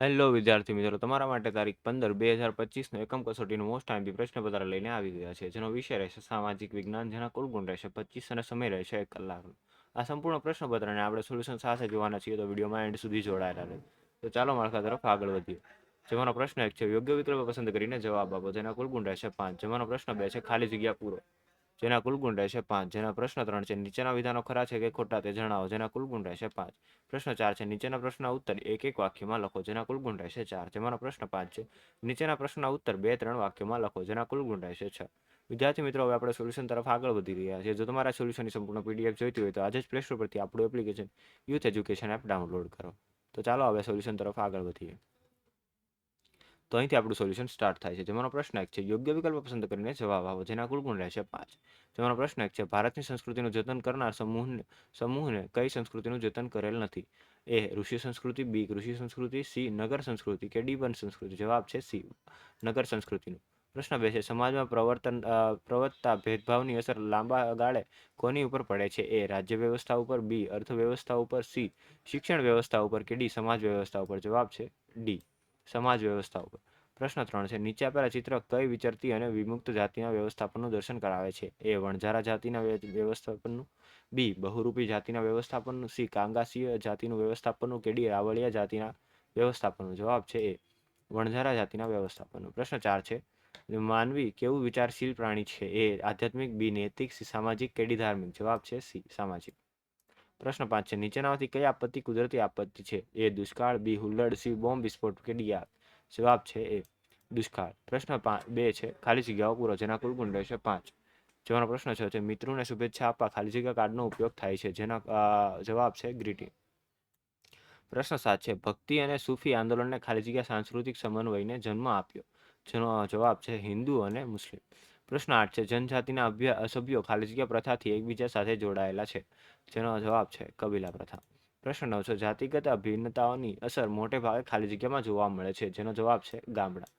Hello વિદ્યાર્થી મિત્રો, તમારા માટે તારીખ 15/2025નો એકમ કસોટીનું મોસ્ટ આઈએમપી પ્રશ્નપત્ર લઈને આવી ગયા છે, જેનો વિષય રહેશે સામાજિક વિજ્ઞાન, જેના કુલ ગુણ રહેશે 25 અને સમય રહેશે 1 કલાકનો. આ સંપૂર્ણ પ્રશ્નપત્રને આપણે સોલ્યુશન સાથે જોવાના છીએ, તો વિડીયોમાં એન્ડ સુધી જોડાયેલા રહે. તો ચાલો માળખા તરફ આગળ વધીએ. જેમાંનો પ્રશ્ન 1 છે, યોગ્ય વિકલ્પ પસંદ કરીને જવાબ આપો. જેના કુલ ગુણ રહેશે 5. જેમાંનો પ્રશ્ન 2 છે, ખાલી જગ્યા પૂરો. જેના કુલ ગુણ રહેશે 5. જેના પ્રશ્ન 3 છે, નીચેના વિધાનો ખરા છે કે ખોટા તે જણાવો. જેના કુલ ગુણ રહેશે 5. પ્રશ્ન 4 છે, નીચેના પ્રશ્નના ઉત્તર એક એક વાક્યમાં લખો. જેના કુલ ગુણ રહેશે 4. જેમાંનો પ્રશ્ન 5 છે, નીચેના પ્રશ્નના ઉત્તર 2-3 વાક્યોમાં લખો. જેના કુલ ગુણ રહેશે 6. વિદ્યાર્થી મિત્રો, હવે આપણે સોલ્યુશન તરફ આગળ વધી રહ્યા છીએ. જો તમારા સોલ્યુશનની સંપૂર્ણ પીડીએફ જોઈતી હોય તો આજે જ પ્લે સ્ટોર પરથી આપણું application youth education app download કરો. તો ચાલો હવે સોલ્યુશન તરફ આગળ વધીએ. તો અહીંથી આપણું સોલ્યુશન સ્ટાર્ટ થાય છે. જેમાંનો પ્રશ્ન 1 છે, યોગ્ય વિકલ્પ પસંદ કરીને જવાબ આપો. જેના કુલ ગુણ રહેશે 5. જેમાંનો પ્રશ્ન 1 છે, ભારતની સંસ્કૃતિનું જતન કરનાર સમૂહને કઈ સંસ્કૃતિનું જતન કરેલ નથી? એ ઋષિ સંસ્કૃતિ, બી કૃષિ સંસ્કૃતિ, સી નગર સંસ્કૃતિ કે ડી વન સંસ્કૃતિ. જવાબ છે સી નગર સંસ્કૃતિનું. પ્રશ્ન 2 છે, સમાજમાં પ્રવર્તતા ભેદભાવની અસર લાંબા ગાળે કોની ઉપર પડે છે? એ રાજ્ય વ્યવસ્થા ઉપર, બી અર્થવ્યવસ્થા ઉપર, સી શિક્ષણ વ્યવસ્થા ઉપર કે ડી સમાજ વ્યવસ્થા ઉપર. જવાબ છે ડી સમાજ વ્યવસ્થા ઉપર. પ્રશ્ન 3 છે, નીચે આપેલા ચિત્ર કઈ વિચરતી અને વિમુક્ત જાતિના વ્યવસ્થાપનનું દર્શન કરાવે છે? એ વણઝારા જાતિના વ્યવસ્થાપનનું, બી બહુરૂપી જાતિના વ્યવસ્થાપનનું, સી કાંગાસીય જાતિનું વ્યવસ્થાપનનું કે ડી રાવળિયા જાતિના વ્યવસ્થાપનનું. જવાબ છે એ વણઝારા જાતિના વ્યવસ્થાપનનું. પ્રશ્ન 4 છે, માનવી કેવું વિચારશીલ પ્રાણી છે? એ આધ્યાત્મિક, બી નૈતિક, સી સામાજિક કે ડી ધાર્મિક. જવાબ છે સી સામાજિક. પ્રશ્ન 5 છે, નીચેનામાંથી કઈ આપત્તિ કુદરતી આપત્તિ છે? એ દુષ્કાળ, બી હુલ્લડ, સી બોમ્બ વિસ્ફોટ કે ડી આગ. જવાબ છે એ દુષ્કાળ. પ્રશ્ન 2 છે, ખાલી જગ્યાઓ પૂરો. જેના કુલ ગુણ રહેશે 5. જેવાનો પ્રશ્ન છે, મિત્રોને શુભેચ્છા આપવા ખાલી જગ્યા કાર્ડનો ઉપયોગ થાય છે. જેના જવાબ છે ગ્રીટિંગ. પ્રશ્ન 7 છે, ભક્તિ અને સૂફી આંદોલનને ખાલી જગ્યા સાંસ્કૃતિક સમન્વયને જન્મ આપ્યો. જેનો જવાબ છે હિન્દુ અને મુસ્લિમ. પ્રશ્ન 8 છે, જનજાતિના સભ્યો ખાલી જગ્યા પ્રથાથી એકબીજા સાથે જોડાયેલા છે. જેનો જવાબ છે કબીલા પ્રથા. પ્રશ્ન 9 છે, જાતિગત ભિન્નતાઓની અસર મોટે ભાગે ખાલી જગ્યામાં જોવા મળે છે. જેનો જવાબ છે ગામડા.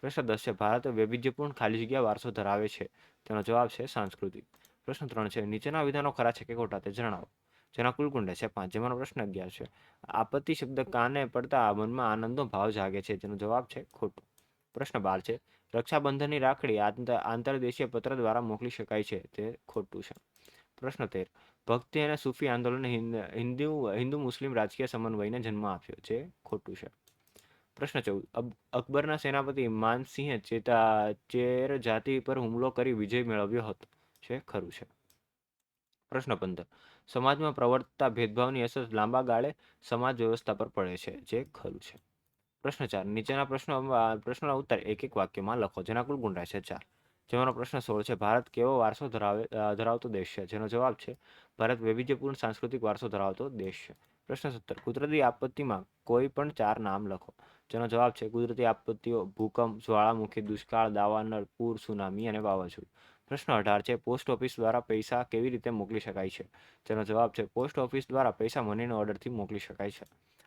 પ્રશ્ન 10 છે, ભારત વૈવિધ્યપૂર્ણ ખાલી જગ્યા વારસો ધરાવે છે. તેનો જવાબ છે સાંસ્કૃતિક. પ્રશ્ન 3 છે, નીચેના વિધાનો ખરા છે કે ખોટા તે જણાવો. જેના કુલ ગુણ રહેશે 5. જેમાંનો પ્રશ્ન 11 છે, આપત્તિ શબ્દ કાને પડતા મનમાં આનંદનો ભાવ જાગે છે. જેનો જવાબ છે ખોટું. પ્રશ્ન 12 છે, રક્ષાબંધનની રાખડી આંતરદેશીય પત્ર દ્વારા મોકલી શકાય છે. તે ખોટું છે. પ્રશ્ન 13, ભક્તિ અને સૂફી આંદોલને હિન્દુ મુસ્લિમ રાજકીય સમન્વયને જન્મ આપ્યો. જે ખોટું છે. પ્રશ્ન 14, અકબરના સેનાપતિ માનસિંહે ચેર જાતિ પર હુમલો કરી વિજય મેળવ્યો હતો. જે ખરું છે. પ્રશ્ન 15, સમાજમાં પ્રવર્તતા ભેદભાવની અસર લાંબા ગાળે સમાજ વ્યવસ્થા પર પડે છે. જે ખરું છે. પ્રશ્ન 4, નીચેના પ્રશ્નોના ઉત્તર એક એક વાક્યમાં લખો. જેના કુલ ગુણ રહેશે 4. જેમાંનો પ્રશ્ન 16 છે, ભારત કેવો વારસો ધરાવતો દેશ છે? જેનો જવાબ છે ભારત વૈવિધ્યપૂર્ણ સાંસ્કૃતિક વારસો ધરાવતો દેશ છે. પ્રશ્ન 17, કુદરતી આપત્તિમાં કોઈ પણ 4 નામ લખો. જેનો જવાબ છે કુદરતી આપત્તિઓ ભૂકંપ, જ્વાળામુખી, દુષ્કાળ, દાવાનળ, પૂર, સુનામી અને વાવાઝોડું. પ્રશ્ન 18 છે, પોસ્ટ ઓફિસ દ્વારા પૈસા કેવી રીતે મોકલી શકાય છે? જેનો જવાબ છે પોસ્ટ ઓફિસ દ્વારા પૈસા મની ઓર્ડરથી મોકલી શકાય છે.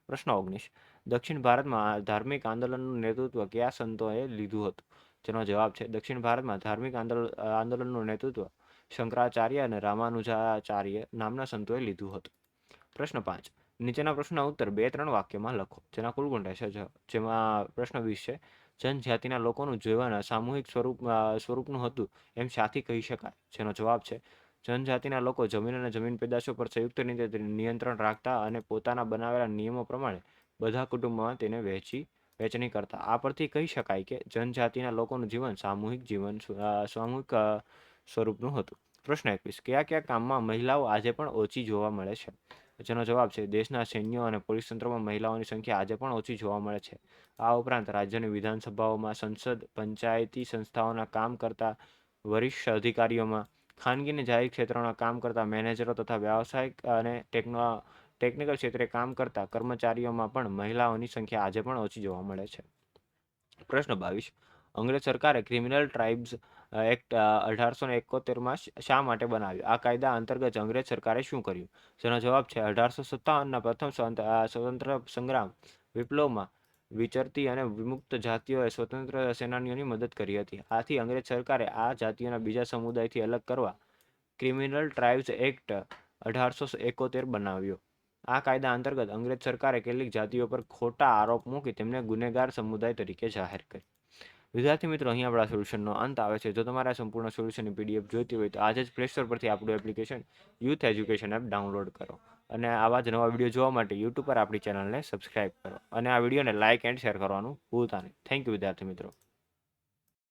પ્રશ્ન 19, દક્ષિણ ભારતમાં ધાર્મિક આંદોલનનું નેતૃત્વ કયા સંતોએ લીધું હતું? જેનો જવાબ છે દક્ષિણ ભારતમાં ધાર્મિક આંદોલનનું નેતૃત્વ શંકરાચાર્ય અને રામાનુજાચાર્ય નામના સંતોએ લીધું હતું. પ્રશ્ન 5, નીચેના પ્રશ્નના ઉત્તર 2-3 વાક્યમાં લખો. જેના કુલ ગુણ રહેશે 6. જેમાં પ્રશ્ન 20 છે, જનજાતિના લોકોનું જીવન સામૂહિક સ્વરૂપનું હતું એમ શાથી કહી શકાય? જેનો જવાબ છે જનજાતિના લોકો જમીન અને જમીન પેદાશો પર સંયુક્ત રીતે નિયંત્રણ રાખતા અને પોતાના બનાવેલા નિયમો પ્રમાણે બધા કુટુંબોમાં તેને વહેંચણી કરતા. આ પરથી કહી શકાય કે જનજાતિના લોકોનું જીવન સામૂહિક સ્વરૂપનું હતું. પ્રશ્ન 21, કયા કયા કામમાં મહિલાઓ આજે પણ ઓછી જોવા મળે છે? જેનો જવાબ છે દેશના સૈન્યો અને પોલીસ તંત્રમાં મહિલાઓની સંખ્યા આજે પણ ઓછી જોવા મળે છે. આ ઉપરાંત રાજ્યની વિધાનસભાઓમાં, સંસદ, પંચાયતી સંસ્થાઓના કામ કરતા વરિષ્ઠ અધિકારીઓમાં, ખાનગી અને જાહેર ક્ષેત્રોના કામ કરતા મેનેજરો તથા વ્યાવસાયિક અને ટેકનિકલ ક્ષેત્રે કામ કરતા કર્મચારીઓમાં પણ મહિલાઓની સંખ્યા આજે પણ ઓછી જોવા મળે છે. પ્રશ્ન 22, અંગ્રેજ સરકારે ક્રિમિનલ ટ્રાઇબ્સ એક્ટ 1871માં શા માટે બનાવ્યો? આ કાયદા અંતર્ગત અંગ્રેજ સરકારે શું કર્યું? જેનો જવાબ છે 1857ના પ્રથમ સ્વતંત્ર સંગ્રામ વિપ્લવમાં વિચરતી અને વિમુક્ત જાતિઓએ સ્વતંત્ર સેનાનીઓની મદદ કરી હતી. આથી અંગ્રેજ સરકારે આ જાતિઓના બીજા સમુદાયથી અલગ કરવા ક્રિમિનલ ટ્રાઇબ્સ એક્ટ 1871 બનાવ્યો. આ કાયદા અંતર્ગત અંગ્રેજ સરકારે કેટલીક જાતિઓ પર ખોટા આરોપ મૂકી તેમને ગુનેગાર સમુદાય તરીકે જાહેર કરી. વિદ્યાર્થી મિત્રો, અહીં આપણા સોલ્યુશનનો અંત આવે છે. જો તમારે આ સંપૂર્ણ સોલ્યુશનની પીડીએફ જોઈતી હોય તો આજે જ પ્લે સ્ટોર પરથી આપણું application youth education app download કરો અને આવા જ નવા વિડીયો જોવા માટે યુટ્યુબ પર આપણી ચેનલને સબસ્ક્રાઇબ કરો અને આ વિડીયોને લાઇક એન્ડ શેર કરવાનું ભૂલતા નહીં. થેન્ક યુ વિદ્યાર્થી મિત્રો.